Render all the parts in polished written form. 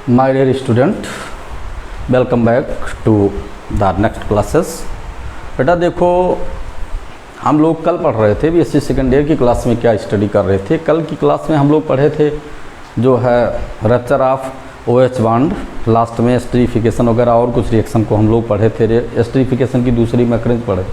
My dear student, welcome back to the next classes। बेटा देखो, हम लोग कल पढ़ रहे थे बीएससी सेकेंड ईयर की क्लास में क्या स्टडी कर रहे थे। कल की क्लास में हम लोग पढ़े थे जो है rupture of OH bond, last में एस्टरीफिकेशन वगैरह और कुछ रिएक्शन को हम लोग पढ़े थे। एस्टरीफिकेशन की दूसरी मैकेनिज्म पढ़े।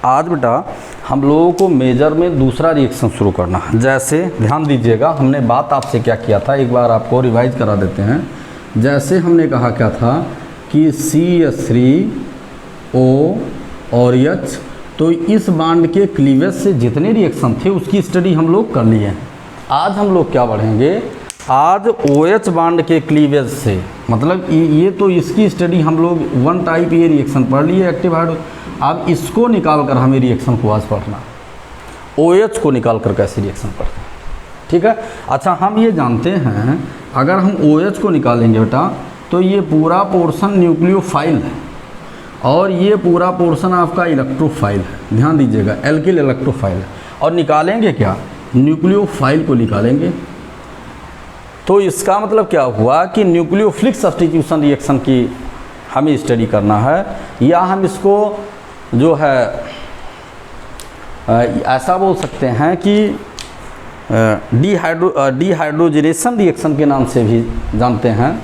आज बेटा हम लोगों को मेजर में दूसरा रिएक्शन शुरू करना है। जैसे ध्यान दीजिएगा, हमने बात आपसे क्या किया था, एक बार आपको रिवाइज करा देते हैं। जैसे हमने कहा क्या था कि CH3O और H, तो इस बांड के क्लीवेज से जितने रिएक्शन थे उसकी स्टडी हम लोग कर लिए हैं। आज हम लोग क्या पढ़ेंगे, आज OH बांड के क्लीवेज से, मतलब ये तो इसकी स्टडी हम लोग वन टाइप ये रिएक्शन पढ़ लिए एक्टिव हाइड्रो। अब इसको निकाल कर हमें रिएक्शन को आज पढ़ना, OH को निकाल कर कैसे रिएक्शन पढ़ते हैं, ठीक है। अच्छा, हम ये जानते हैं अगर हम OH को निकालेंगे बेटा तो ये पूरा पोर्शन न्यूक्लियोफाइल है और ये पूरा पोर्शन आपका इलेक्ट्रोफाइल है। ध्यान दीजिएगा, एल्किल इलेक्ट्रोफाइल है। और निकालेंगे क्या, न्यूक्लियोफाइल को निकालेंगे। तो इसका मतलब क्या हुआ कि न्यूक्लियोफिलिक सब्स्टिट्यूशन रिएक्शन की हमें स्टडी करना है, या हम इसको जो है ऐसा बोल सकते हैं कि डीहाइड्रोजनेशन रिएक्शन के नाम से भी जानते हैं।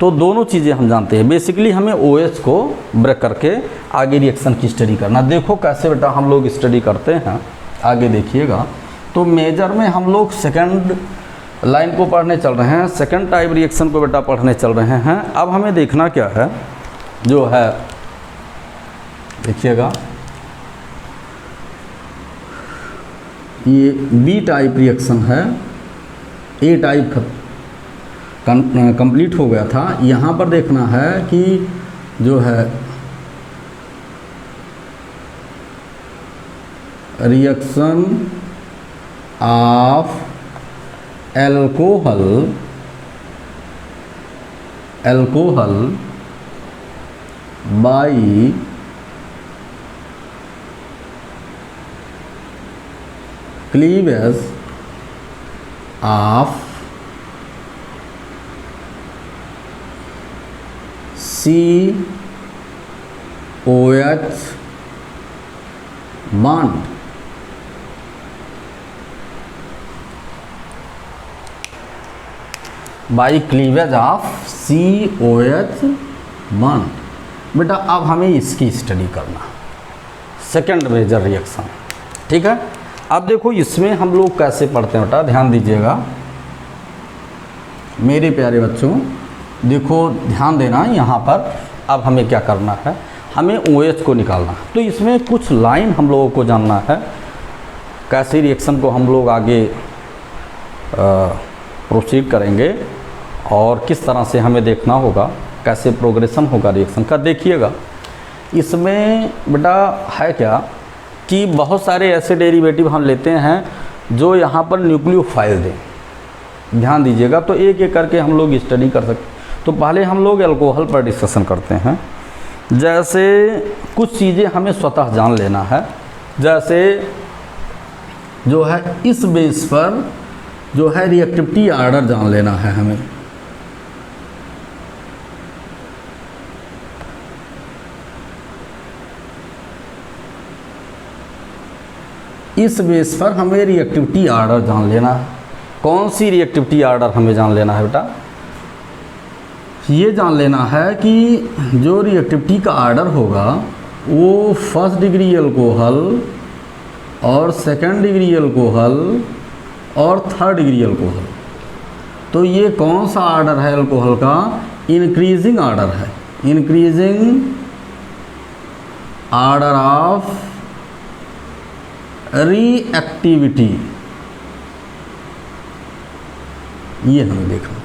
तो दोनों चीज़ें हम जानते हैं। बेसिकली हमें OH को ब्रेक करके आगे रिएक्शन की स्टडी करना। देखो कैसे बेटा हम लोग स्टडी करते हैं, आगे देखिएगा। तो मेजर में हम लोग सेकंड लाइन को पढ़ने चल रहे हैं, सेकंड टाइप रिएक्शन को बेटा पढ़ने चल रहे हैं। अब हमें देखना क्या है, जो है देखिएगा, ये B टाइप रिएक्शन है, A टाइप कंप्लीट हो गया था। यहाँ पर देखना है कि जो है reaction of alcohol by cleavage of COH bond. By cleavage of COH bond. बेटा अब हमें इसकी स्टडी करना, सेकंड मेजर रिएक्शन, ठीक है। अब देखो इसमें हम लोग कैसे पढ़ते हैं बेटा, ध्यान दीजिएगा मेरे प्यारे बच्चों। देखो ध्यान देना यहाँ पर। अब हमें क्या करना है, हमें OH को निकालना। तो इसमें कुछ लाइन हम लोगों को जानना है, कैसे रिएक्शन को हम लोग आगे प्रोसीड करेंगे और किस तरह से हमें देखना होगा, कैसे प्रोग्रेशन होगा रिएक्शन का। देखिएगा इसमें बेटा है क्या कि बहुत सारे ऐसे डेरिवेटिव हम लेते हैं जो यहाँ पर न्यूक्लियोफाइल दें। ध्यान दीजिएगा, तो एक एक करके हम लोग स्टडी कर सकते। तो पहले हम लोग अल्कोहल पर डिस्कशन करते हैं। जैसे कुछ चीज़ें हमें स्वतः जान लेना है, जैसे जो है इस बेस पर जो है रिएक्टिविटी ऑर्डर जान लेना है हमें। इस बेस पर हमें रिएक्टिविटी ऑर्डर जान लेना है। कौन सी रिएक्टिविटी ऑर्डर हमें जान लेना है बेटा, ये जान लेना है कि जो रिएक्टिविटी का ऑर्डर होगा वो फर्स्ट डिग्री अल्कोहल और सेकंड डिग्री अल्कोहल और थर्ड डिग्री अल्कोहल। तो ये कौन सा ऑर्डर है अल्कोहल का, इंक्रीजिंग ऑर्डर है, इंक्रीजिंग ऑर्डर ऑफ रिएक्टिविटी, ये हमें देखना।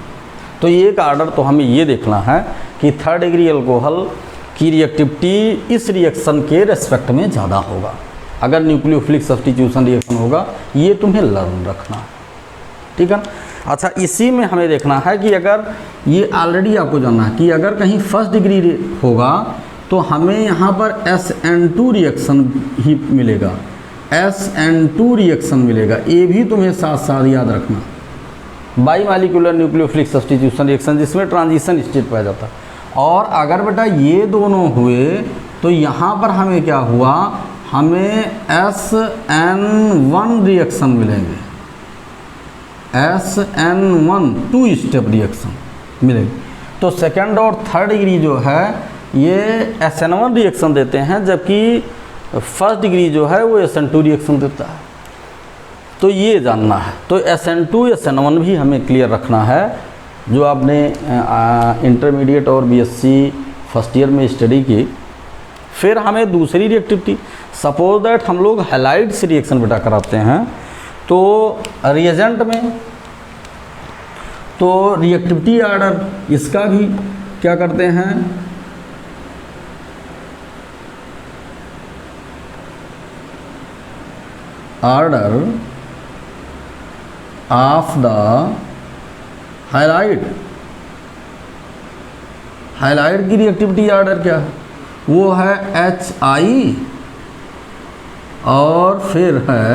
तो एक ऑर्डर तो हमें ये देखना है कि थर्ड डिग्री अल्कोहल की रिएक्टिविटी इस रिएक्शन के रेस्पेक्ट में ज़्यादा होगा अगर न्यूक्लियोफिलिक सब्स्टिट्यूशन रिएक्शन होगा। ये तुम्हें लर्न रखना, ठीक है। अच्छा, इसी में हमें देखना है कि अगर ये ऑलरेडी आपको जानना है कि अगर कहीं फर्स्ट डिग्री होगा तो हमें यहाँ पर SN2 रिएक्शन ही मिलेगा, SN2 रिएक्शन मिलेगा। ये भी तुम्हें साथ साथ याद रखना। By molecular nucleophilic substitution reaction, जिसमें ट्रांजिशन स्टेट पाया जाता है। और अगर बेटा ये दोनों हुए तो यहाँ पर हमें क्या हुआ, हमें SN1 रिएक्शन मिलेंगे, SN1 2 स्टेप रिएक्शन मिलेगी। तो सेकंड और थर्ड डिग्री जो है ये SN1 रिएक्शन देते हैं, जबकि फर्स्ट डिग्री जो है वो SN2 रिएक्शन देता है। तो ये जानना है। तो SN2 SN1 भी हमें क्लियर रखना है, जो आपने इंटरमीडिएट और BSc फर्स्ट ईयर में स्टडी की। फिर हमें दूसरी रिएक्टिविटी, सपोज दैट हम लोग हैलाइड्स रिएक्शन बेटा कराते हैं तो रिएजेंट में, तो रिएक्टिविटी आर्डर इसका भी क्या करते हैं, order of the highlight, highlight की रिएक्टिविटी आर्डर क्या है, वो है HI और फिर है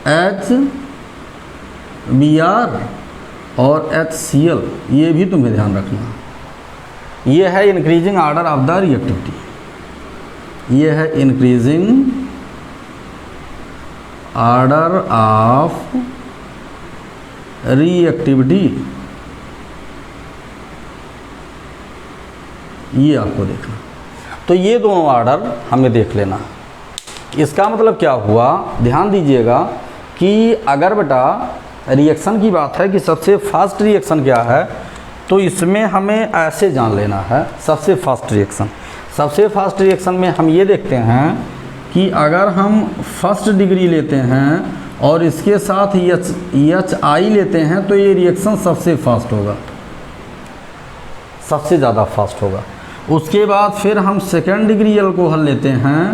HBr और HCl। ये भी तुम्हें ध्यान रखना। ये है increasing order of the reactivity, ये है इंक्रीजिंग आर्डर ऑफ रिएक्टिविटी, ये आपको देखना। तो ये दोनों आर्डर हमें देख लेना। इसका मतलब क्या हुआ, ध्यान दीजिएगा कि अगर बेटा रिएक्शन की बात है कि सबसे फास्ट रिएक्शन क्या है, तो इसमें हमें ऐसे जान लेना है सबसे फास्ट रिएक्शन। सबसे फास्ट रिएक्शन में हम ये देखते हैं कि अगर हम फर्स्ट डिग्री लेते हैं और इसके साथ HI लेते हैं तो ये रिएक्शन सबसे फास्ट होगा, सबसे ज़्यादा फास्ट होगा। उसके बाद फिर हम सेकेंड डिग्री अल्कोहल लेते हैं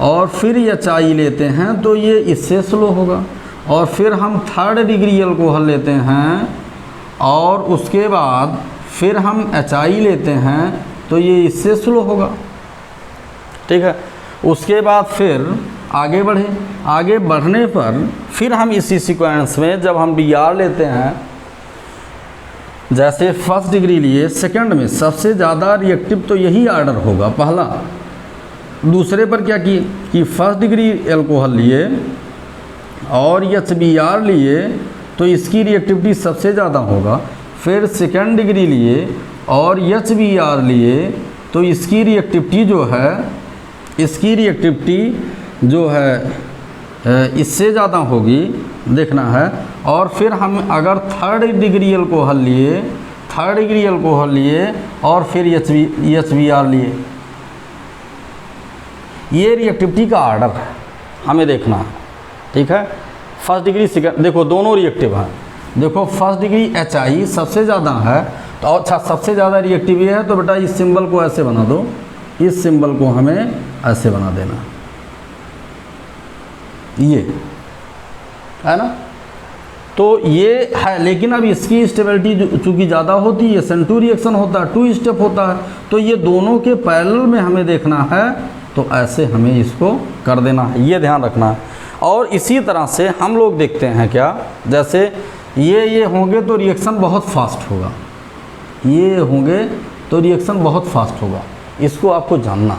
और फिर HI लेते हैं तो ये इससे स्लो होगा। और फिर हम थर्ड डिग्री अल्कोहल लेते हैं और उसके बाद फिर हम HI लेते हैं तो ये इससे स्लो होगा, ठीक है। उसके बाद फिर आगे बढ़े, आगे बढ़ने पर फिर हम इसी सीक्वेंस में जब हम BR लेते हैं, जैसे फर्स्ट डिग्री लिए, सेकंड में सबसे ज़्यादा रिएक्टिव तो यही आर्डर होगा पहला। दूसरे पर क्या किए कि फर्स्ट डिग्री अल्कोहल लिए और HBr लिए तो इसकी रिएक्टिविटी सबसे ज़्यादा होगा। फिर सेकंड डिग्री लिए और HBr लिए तो इसकी रिएक्टिविटी जो है, इसकी रिएक्टिविटी जो है इससे ज़्यादा होगी, देखना है। और फिर हम अगर थर्ड डिग्री अल्कोहल लिए, थर्ड डिग्री अल्कोहल लिए और फिर HBr लिए, ये रिएक्टिविटी का आर्डर है, हमें देखना है, ठीक है। फर्स्ट डिग्री सेकंड, देखो दोनों रिएक्टिव हैं। देखो फर्स्ट डिग्री HI सबसे ज़्यादा है, तो अच्छा सबसे ज़्यादा रिएक्टिव ये है, तो बेटा इस सिंबल को ऐसे बना दो, इस सिंबल को हमें ऐसे बना देना, ये है ना। तो ये है, लेकिन अब इसकी स्टेबिलिटी चूँकि ज़्यादा होती है, SN2 रिएक्शन होता है, 2 स्टेप होता है, तो ये दोनों के पैरेलल में हमें देखना है, तो ऐसे हमें इसको कर देना है, ये ध्यान रखना है। और इसी तरह से हम लोग देखते हैं क्या, जैसे ये होंगे तो रिएक्शन बहुत फास्ट होगा, ये होंगे तो रिएक्शन बहुत फास्ट होगा, इसको आपको जानना,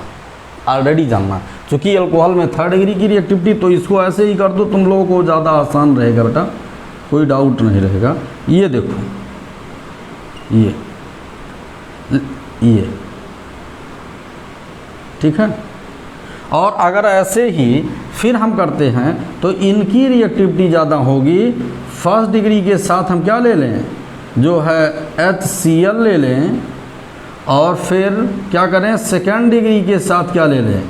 ऑलरेडी जानना। चूँकि अल्कोहल में थर्ड डिग्री की रिएक्टिविटी, तो इसको ऐसे ही कर दो, तुम लोगों को ज़्यादा आसान रहेगा बेटा, कोई डाउट नहीं रहेगा। ये देखो, ये ठीक है। और अगर ऐसे ही फिर हम करते हैं तो इनकी रिएक्टिविटी ज़्यादा होगी। फर्स्ट डिग्री के साथ हम क्या ले लें, जो है HCl ले लें, और फिर क्या करें, सेकेंड डिग्री के साथ क्या ले लें,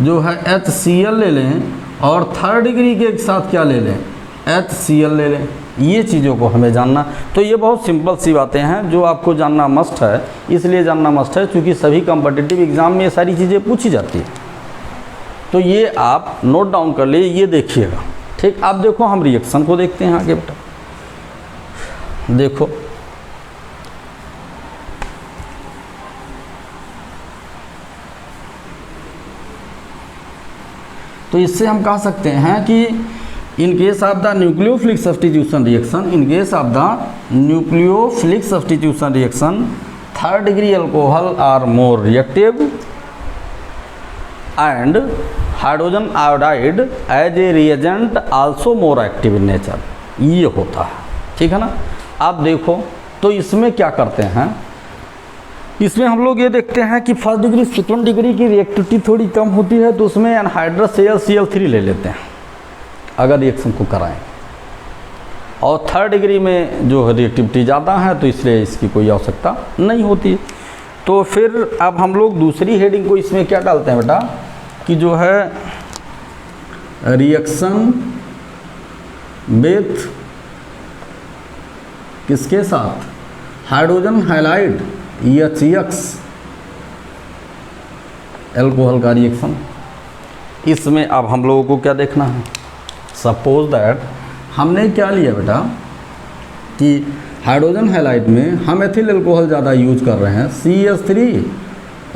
जो है HCl ले लें, और थर्ड डिग्री के साथ क्या ले लें, HCl ले लें। ये चीज़ों को हमें जानना। तो ये बहुत सिंपल सी बातें हैं जो आपको जानना मस्ट है, इसलिए जानना मस्ट है क्योंकि सभी कॉम्पिटिटिव एग्ज़ाम में ये सारी चीज़ें पूछी जाती है। तो ये आप नोट डाउन कर लिए, ये देखिएगा, ठीक। अब देखो हम रिएक्शन को देखते हैं आगे बेटा। देखो तो इससे हम कह सकते हैं कि In case of the nucleophilic substitution reaction, in case of the nucleophilic substitution reaction, third degree alcohol are more reactive and hydrogen iodide as a reagent also more active in nature. ये होता है, ठीक है ना। आप देखो तो इसमें क्या करते हैं, इसमें हम लोग ये देखते हैं कि फर्स्ट डिग्री सेकंड डिग्री की रिएक्टिविटी थोड़ी कम होती है, तो उसमें एनहाइड्रस Cl3 ले लेते हैं अगर रिएक्शन को कराएं, और थर्ड डिग्री में जो रिएक्टिविटी ज़्यादा है तो इसलिए इसकी कोई आवश्यकता नहीं होती। तो फिर अब हम लोग दूसरी हेडिंग को इसमें क्या डालते हैं बेटा कि जो है रिएक्शन विथ किसके साथ, हाइड्रोजन हैलाइड HX एल्कोहल का रिएक्शन। इसमें अब हम लोगों को क्या देखना है, सपोज दैट हमने क्या लिया बेटा कि हाइड्रोजन हैलाइड में हम एथिल एल्कोहल ज़्यादा यूज कर रहे हैं, CH3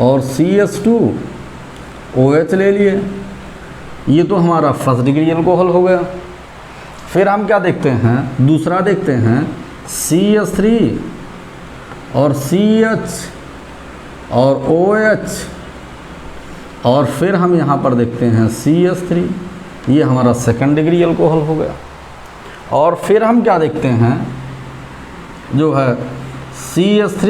और CH2OH ले लिए, ये तो हमारा फर्स्ट डिग्री एल्कोहल हो गया। फिर हम क्या देखते हैं, दूसरा देखते हैं CH3 और CH और OH, और फिर हम यहाँ पर देखते हैं CH3, ये हमारा सेकंड डिग्री एल्कोहल हो गया। और फिर हम क्या देखते हैं जो है CH3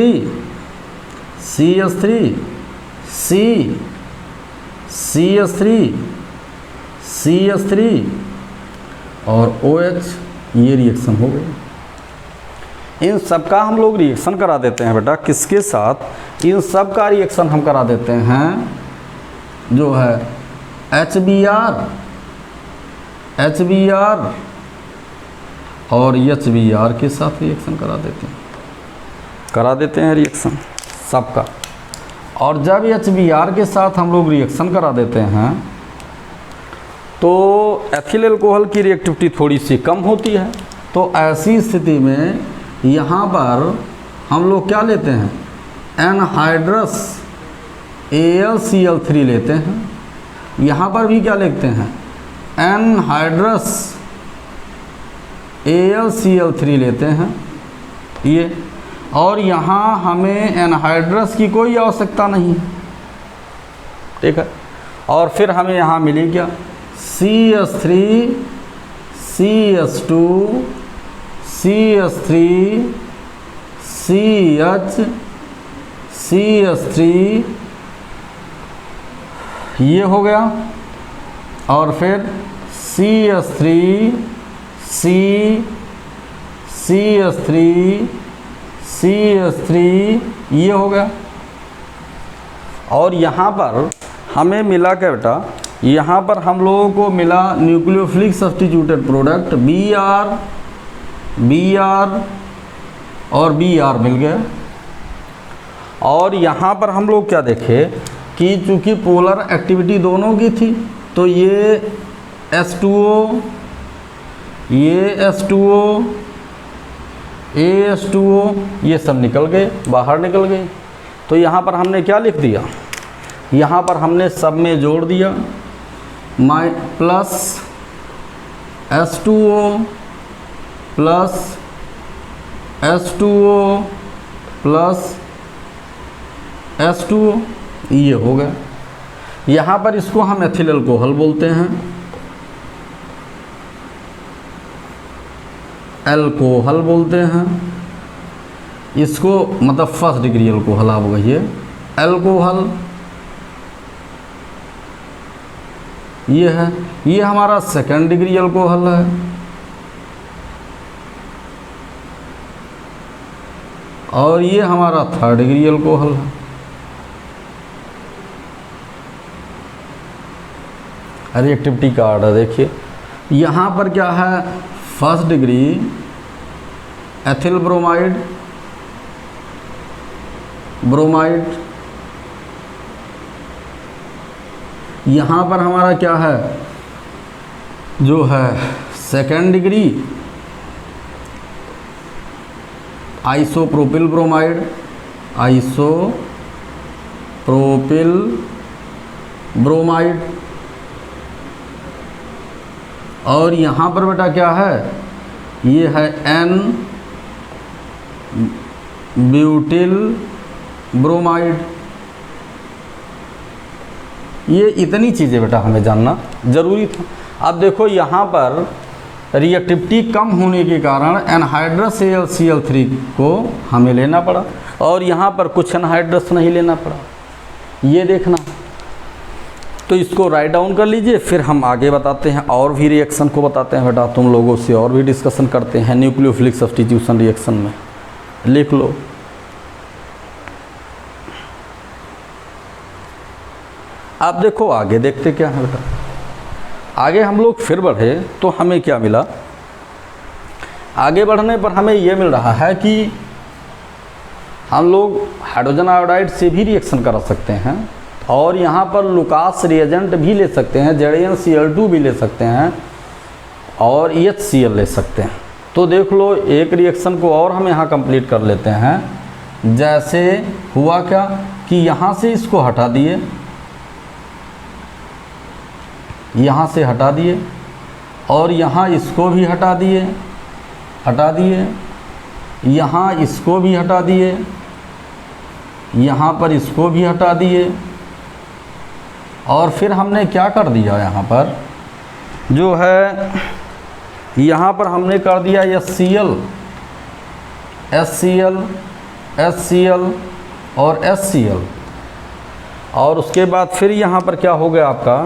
CH3 और OH, ये रिएक्शन हो गई। इन सब का हम लोग रिएक्शन करा देते हैं बेटा किसके साथ, इन सब का रिएक्शन हम करा देते हैं जो है HBr और HBr के साथ रिएक्शन करा देते हैं रिएक्शन सबका। और जब HBr के साथ हम लोग रिएक्शन करा देते हैं तो एथिल एल्कोहल की रिएक्टिविटी थोड़ी सी कम होती है, तो ऐसी स्थिति में यहाँ पर हम लोग क्या लेते हैं, एनहाइड्रस AlCl3 लेते हैं। यहाँ पर भी क्या लिखते हैं, एनहाइड्रस AlCl3 लेते हैं ये, और यहाँ हमें एनहाइड्रस की कोई आवश्यकता नहीं, ठीक है। और फिर हमें यहाँ मिली क्या, CH3 CH2 CH3 CH3 ये हो गया, और फिर CH3 CH3 ये हो गया। और यहाँ पर हमें मिला क्या बेटा, यहाँ पर हम लोगों को मिला न्यूक्लियोफिलिक सब्स्टिट्यूटेड प्रोडक्ट Br और Br मिल गया। और यहाँ पर हम लोग क्या देखे कि चूँकि पोलर एक्टिविटी दोनों की थी, तो ये H2O ये H2O AH2O ये सब निकल गए, बाहर निकल गए। तो यहाँ पर हमने क्या लिख दिया, यहाँ पर हमने सब में जोड़ दिया plus H2O plus H2O plus H2O, ये हो गया। यहाँ पर इसको हम एथिल अल्कोहल बोलते हैं, अल्कोहल बोलते हैं इसको, मतलब फर्स्ट डिग्री अल्कोहल आप कहिए अल्कोहल। ये है, ये हमारा सेकंड डिग्री अल्कोहल है, और ये हमारा थर्ड डिग्री अल्कोहल है। रिएक्टिविटी का ऑर्डर देखिए, यहाँ पर क्या है, फर्स्ट डिग्री एथिल ब्रोमाइड यहाँ पर हमारा क्या है जो है सेकेंड डिग्री आइसोप्रोपिल ब्रोमाइड, और यहाँ पर बेटा क्या है, ये है N ब्यूटिल ब्रोमाइड। ये इतनी चीज़ें बेटा हमें जानना ज़रूरी था। अब देखो यहाँ पर रिएक्टिविटी कम होने के कारण एनहाइड्रस AlCl3 को हमें लेना पड़ा और यहाँ पर कुछ एनहाइड्रस नहीं लेना पड़ा, ये देखना। तो इसको राइट डाउन कर लीजिए, फिर हम आगे बताते हैं और भी रिएक्शन को बताते हैं बेटा, तुम लोगों से और भी डिस्कशन करते हैं न्यूक्लियोफिलिक सब्स्टिट्यूशन रिएक्शन में। लिख लो। आप देखो आगे देखते क्या है बेटा। आगे हम लोग फिर बढ़े तो हमें क्या मिला, आगे बढ़ने पर हमें ये मिल रहा है कि हम लोग हाइड्रोजन आयोडाइड से भी रिएक्शन करा सकते हैं और यहाँ पर लुकास रिएजेंट भी ले सकते हैं, ZnCl2 भी ले सकते हैं और HCl ले सकते हैं। तो देख लो एक रिएक्शन को और हम यहाँ कंप्लीट कर लेते हैं। जैसे हुआ क्या कि यहाँ से इसको हटा दिए, यहाँ से हटा दिए और यहाँ इसको भी हटा दिए, यहाँ इसको भी हटा दिए, यहाँ पर इसको भी हटा दिए और फिर हमने क्या कर दिया, यहाँ पर जो है यहाँ पर हमने कर दिया HCl, HCl और HCl और उसके बाद फिर यहाँ पर क्या हो गया आपका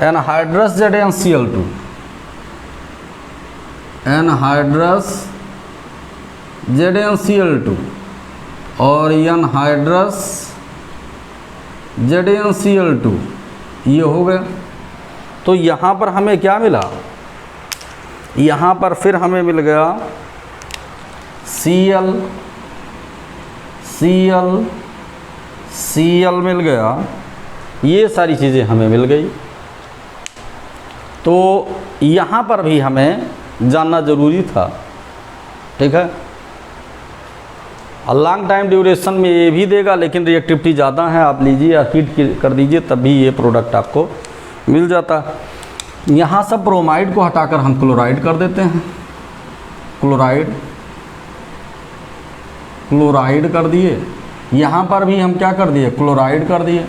एनहाइड्रस ZnCl2, एनहाइड्रस ZnCl2 और एनहाइड्रस ZnCl2, ये हो गया। तो यहाँ पर हमें क्या मिला, यहाँ पर फिर हमें मिल गया Cl मिल गया, ये सारी चीज़ें हमें मिल गई। तो यहाँ पर भी हमें जानना ज़रूरी था, ठीक है। लॉन्ग टाइम ड्यूरेशन में ये भी देगा लेकिन रिएक्टिविटी ज़्यादा है, आप लीजिए या हीट कर दीजिए तब भी ये प्रोडक्ट आपको मिल जाता है। यहाँ सब ब्रोमाइड को हटाकर हम क्लोराइड कर देते हैं, क्लोराइड कर दिए। यहाँ पर भी हम क्या कर दिए, क्लोराइड कर दिए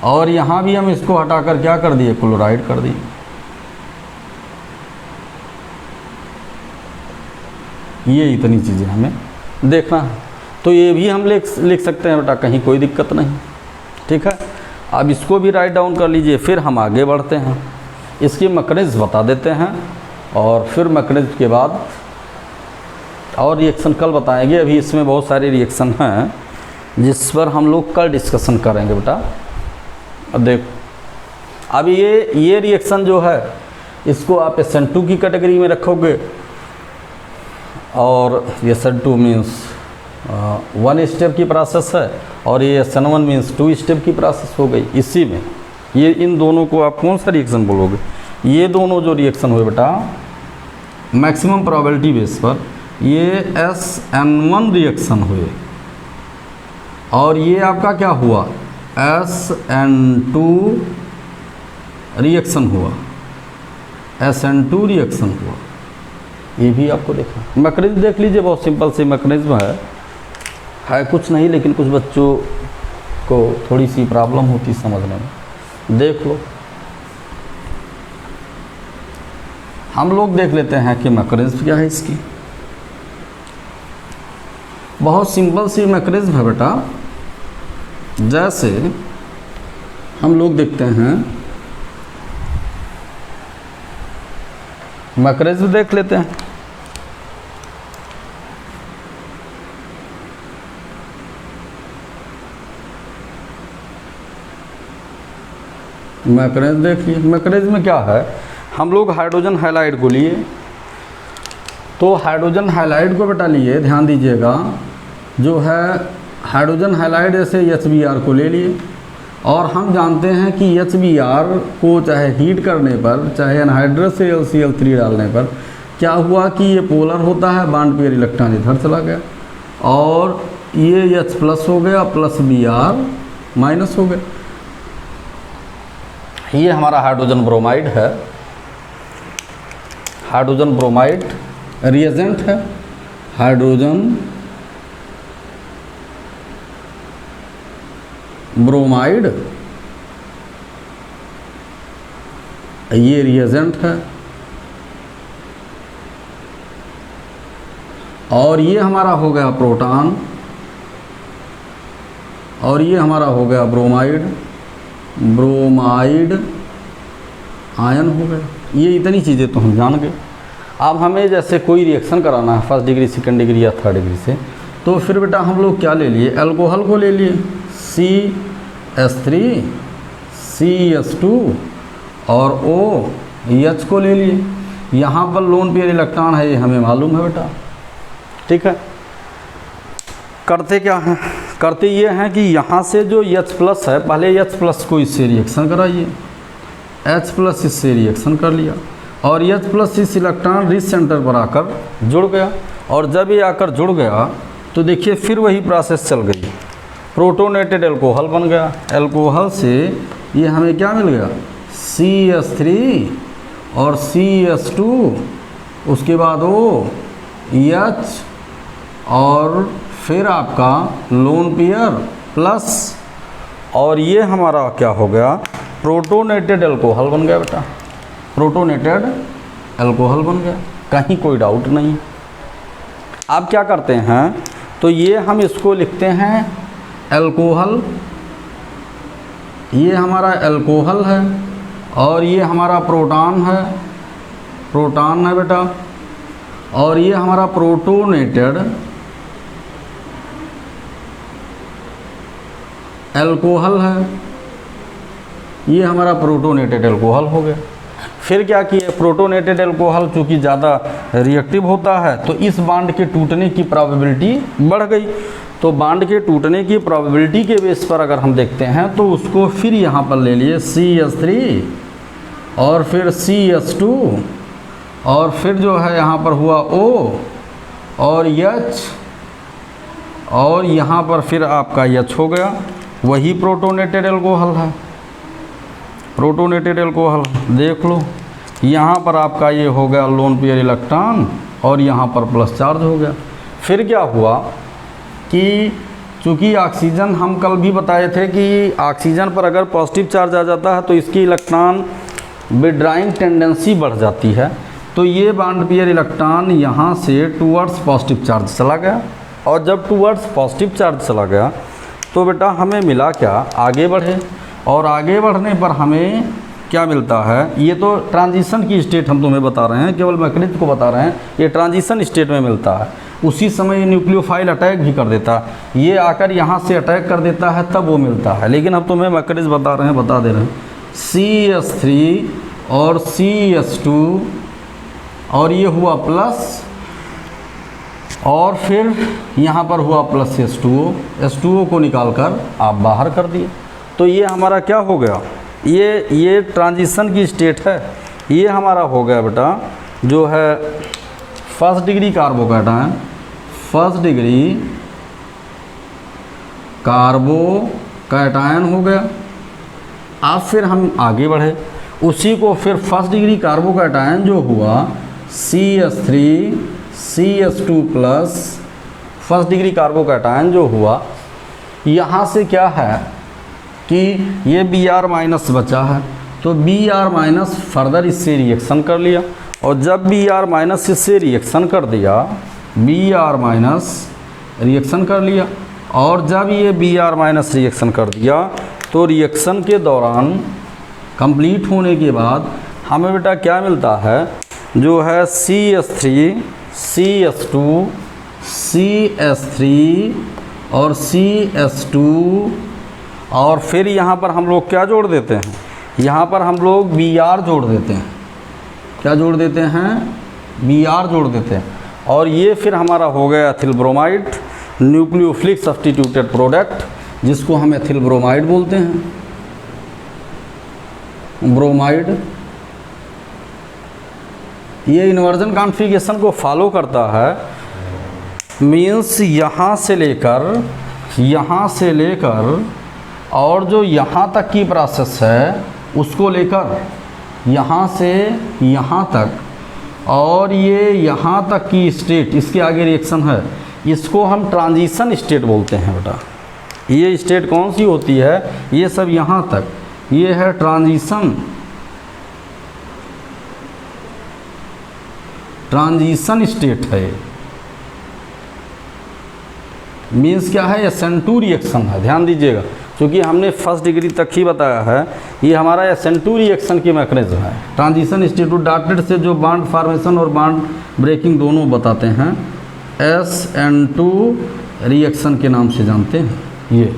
और यहाँ भी हम इसको हटाकर क्या कर दिए, क्लोराइड कर दिए। ये इतनी चीज़ें हमें देखना है। तो ये भी हम लिख सकते हैं बेटा, कहीं कोई दिक्कत नहीं, ठीक है। अब इसको भी राइट डाउन कर लीजिए, फिर हम आगे बढ़ते हैं, इसकी मैकेनिज्म बता देते हैं और फिर मैकेनिज्म के बाद और रिएक्शन कल बताएंगे। अभी इसमें बहुत सारे रिएक्शन हैं जिस पर हम लोग कल डिस्कशन करेंगे बेटा। अब देखो अब ये रिएक्शन जो है इसको आप SN2 की कैटेगरी में रखोगे और ये SN2 मीन्स 1 स्टेप की प्रोसेस है और ये SN1 मीन्स 2 स्टेप की प्रोसेस हो गई। इसी में ये इन दोनों को आप कौन सा रिएक्शन बोलोगे, ये दोनों जो रिएक्शन हुए बेटा मैक्सिमम प्रोबेबिलिटी बेस पर ये SN1 रिएक्शन हुए और ये आपका क्या हुआ, SN2 रिएक्शन हुआ, SN2 रिएक्शन हुआ। ये भी आपको देखना। मैकेनिज्म देख लीजिए, बहुत सिंपल सी मैकेनिज्म है कुछ नहीं, लेकिन कुछ बच्चों को थोड़ी सी प्रॉब्लम होती समझने में। देख लो, हम लोग देख लेते हैं कि मैकेनिज्म क्या है इसकी। बहुत सिंपल सी मैकेनिज्म है बेटा। जैसे हम लोग देखते हैं, मैकेनिज्म देख लेते हैं। मैकेनिज्म देखिए, मैकेनिज्म में क्या है, हम लोग हाइड्रोजन हैलाइड को लिए, तो हाइड्रोजन हैलाइड को बेटा लिए, ध्यान दीजिएगा, जो है हाइड्रोजन हैलाइड ऐसे HBr को ले लिए और हम जानते हैं कि HBr को चाहे हीट करने पर, चाहे एनहाइड्रस से AlCl3 डालने पर क्या हुआ कि ये पोलर होता है, बॉन्ड पेयर इलेक्ट्रॉन इधर चला गया और ये H+ हो गया प्लस Br माइनस हो गया। ये हमारा हाइड्रोजन ब्रोमाइड है, हाइड्रोजन ब्रोमाइड रिएजेंट है, हाइड्रोजन ब्रोमाइड ये रिएजेंट है, और ये हमारा हो गया प्रोटॉन, और ये हमारा हो गया ब्रोमाइड, ब्रोमाइड आयन हो गया। ये इतनी चीज़ें तो हम जान गए। अब हमें जैसे कोई रिएक्शन कराना है फर्स्ट डिग्री, सेकंड डिग्री या थर्ड डिग्री से, तो फिर बेटा हम लोग क्या ले लिए, अल्कोहल को ले लिए, CH3 CH2 और OH को ले लिए। यहाँ पर लोन पेयर इलेक्ट्रॉन है, ये हमें मालूम है बेटा, ठीक है। करते क्या हैं, करते ये हैं कि यहाँ से जो H+ है, पहले H+ को इससे रिएक्शन कराइए, H+ इससे रिएक्शन कर लिया, और H+ इस इलेक्ट्रॉन रिच सेंटर पर आकर जुड़ गया, और जब ये आकर जुड़ गया तो देखिए फिर वही प्रोसेस चल गई, प्रोटोनेटेड अल्कोहल बन गया। अल्कोहल से ये हमें क्या मिल गया, CH3 और CH2, उसके बाद OH, और फिर आपका लोन पेयर प्लस, और ये हमारा क्या हो गया, प्रोटोनेटेड अल्कोहल बन गया बेटा, प्रोटोनेटेड अल्कोहल बन गया, कहीं कोई डाउट नहीं। अब क्या करते हैं, तो ये हम इसको लिखते हैं अल्कोहल, ये हमारा अल्कोहल है, और ये हमारा प्रोटॉन है, प्रोटॉन है बेटा, और ये हमारा प्रोटोनेटेड अल्कोहल है, ये हमारा प्रोटोनेटेड अल्कोहल हो गया। फिर क्या किए, प्रोटोनेटेड अल्कोहल चूँकि ज़्यादा रिएक्टिव होता है तो इस बांड के टूटने की प्रोबेबिलिटी बढ़ गई। तो बांड के टूटने की प्रोबेबिलिटी के बेस पर अगर हम देखते हैं तो उसको फिर यहाँ पर ले लिए CH3 और फिर CH2, और फिर जो है यहाँ पर हुआ O और H, और यहाँ पर फिर आपका H हो गया, वही प्रोटोनेटेड अल्कोहल है, प्रोटोनेटेड अल्कोहल देख लो। यहाँ पर आपका ये हो गया लोन पेयर इलेक्ट्रॉन, और यहाँ पर प्लस चार्ज हो गया। फिर क्या हुआ कि चूँकि ऑक्सीजन, हम कल भी बताए थे कि ऑक्सीजन पर अगर पॉजिटिव चार्ज आ जाता है तो इसकी इलेक्ट्रॉन विड्राइंग टेंडेंसी बढ़ जाती है। तो ये बॉन्ड पेयर इलेक्ट्रॉन यहाँ से टूवर्ड्स पॉजिटिव चार्ज चला गया, और जब टूवर्ड्स पॉजिटिव चार्ज चला गया तो बेटा हमें मिला क्या, आगे बढ़े, और आगे बढ़ने पर हमें क्या मिलता है, ये तो ट्रांजिशन की स्टेट हम तुम्हें बता रहे हैं, केवल मैकेनिज्म को बता रहे हैं, ये ट्रांजिशन स्टेट में मिलता है। उसी समय ये न्यूक्लियोफाइल अटैक भी कर देता है, ये आकर यहाँ से अटैक कर देता है तब वो मिलता है, लेकिन हम तुम्हें मैकेनिज्म बता रहे हैं, बता दे रहे हैं। CH3 और CH2, और ये हुआ प्लस, और फिर यहाँ पर हुआ प्लस H2O, H2O को निकाल कर आप बाहर कर दिए। तो ये हमारा क्या हो गया, ये ट्रांजिशन की स्टेट है। ये हमारा हो गया बेटा जो है first degree carbocation, first degree carbocation हो गया। अब फिर हम आगे बढ़े, उसी को फिर फर्स्ट डिग्री कार्बोकैटायन जो हुआ CH3 CH2 plus, first degree carbocation जो हुआ, यहाँ से क्या है कि ये Br माइनस बचा है, तो Br माइनस फर्दर इससे रिएक्शन कर लिया, और जब Br माइनस इससे रिएक्शन कर दिया, Br माइनस रिएक्शन कर लिया, और जब ये Br माइनस रिएक्शन कर दिया तो रिएक्शन के दौरान कंप्लीट होने के बाद हमें बेटा क्या मिलता है, जो है CH3 CH2 CH3 और CH2, और फिर यहाँ पर हम लोग क्या जोड़ देते हैं, यहाँ पर हम लोग Br जोड़ देते हैं, क्या जोड़ देते हैं, Br जोड़ देते हैं, और ये फिर हमारा हो गया ethyl bromide, nucleophilic substituted product, जिसको हम एथिल ब्रोमाइड बोलते हैं, ब्रोमाइड। ये इन्वर्जन कॉन्फ़िगरेशन को फॉलो करता है, मीन्स यहाँ से लेकर और जो यहाँ तक की प्रोसेस है उसको लेकर यहाँ से यहाँ तक और ये यहाँ तक की स्टेट, इसके आगे रिएक्शन है, इसको हम ट्रांजिशन स्टेट बोलते हैं बेटा। ये स्टेट कौन सी होती है, ये सब यहाँ तक, ये है ट्रांजिशन स्टेट है। मीन्स क्या है, SN2 रिएक्शन है। ध्यान दीजिएगा, क्योंकि हमने फर्स्ट डिग्री तक ही बताया है, ये हमारा SN2 रिएक्शन की मैकेनिज्म है। ट्रांजिशन स्टेट डार्टेड से जो बॉन्ड फॉर्मेशन और बॉन्ड ब्रेकिंग दोनों बताते हैं, SN2 रिएक्शन के नाम से जानते हैं ये।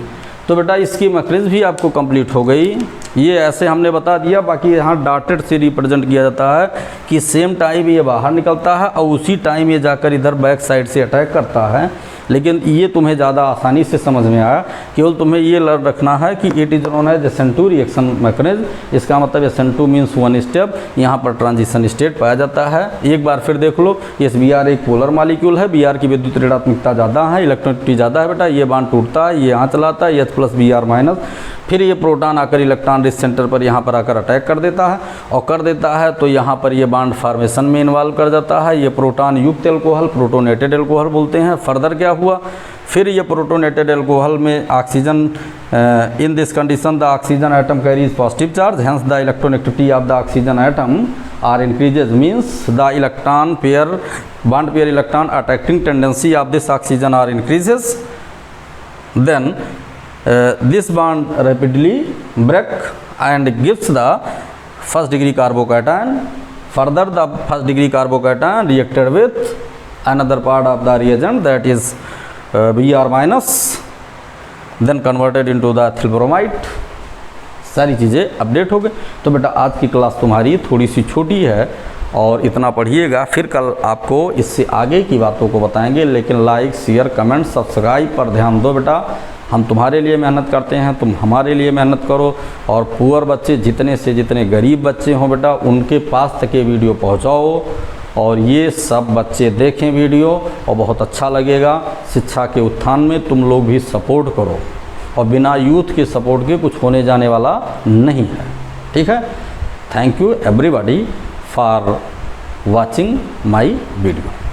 तो बेटा इसकी मैकेनिज्म भी आपको कंप्लीट हो गई। ये ऐसे हमने बता दिया, बाकी यहाँ डॉटेड से रिप्रेजेंट किया जाता है कि सेम टाइम ये बाहर निकलता है और उसी टाइम ये जाकर इधर बैक साइड से अटैक करता है। लेकिन ये तुम्हें ज़्यादा आसानी से समझ में आया, केवल तुम्हें ये लर्न रखना है कि it is known as SN2 reaction mechanism. इसका मतलब SN2 मीन्स वन स्टेप, यहाँ पर ट्रांजिशन स्टेट पाया जाता है। एक बार फिर देख लो, इस Br एक पोलर मालिक्यूल है, Br की विद्युत ऋणात्मकता ज़्यादा है, इलेक्ट्रॉनिटी ज़्यादा है बेटा, ये बांड टूटता है, ये यहाँ चलाता है H+Br-, फिर ये प्रोटॉन आकर इलेक्ट्रॉन रिच सेंटर पर यहाँ पर आकर अटैक कर देता है, और कर देता है तो यहाँ पर ये बॉन्ड फॉर्मेशन में इन्वॉल्व कर जाता है। ये प्रोटॉन युक्त एल्कोहल, प्रोटोनेटेड एल्कोहल बोलते हैं। फर्दर क्या हुआ, फिर ये प्रोटोनेटेड एल्कोहल में oxygen, in this condition the oxygen atom carries positive charge, hence the electronegativity of the oxygen atom are increases, means the electron pair, bond pair electron attracting tendency of this oxygen are increases, then this bond rapidly break and gives the first degree carbocation. Further the first degree carbocation reacted with another part of the reagent, that is Br-, then converted into the ethyl bromide. सारी चीज़ें update हो गई। तो बेटा आज की class तुम्हारी थोड़ी सी छोटी है और इतना पढ़िएगा, फिर कल आपको इससे आगे की बातों को बताएंगे। लेकिन लाइक, शेयर, कमेंट, सब्सक्राइब पर ध्यान दो बेटा। हम तुम्हारे लिए मेहनत करते हैं, तुम हमारे लिए मेहनत करो। और पुअर बच्चे, जितने से जितने गरीब बच्चे हों बेटा, उनके पास तक ये वीडियो पहुंचाओ और ये सब बच्चे देखें वीडियो, और बहुत अच्छा लगेगा। शिक्षा के उत्थान में तुम लोग भी सपोर्ट करो, और बिना यूथ के सपोर्ट के कुछ होने जाने वाला नहीं है। ठीक है, thank you everybody for watching my video.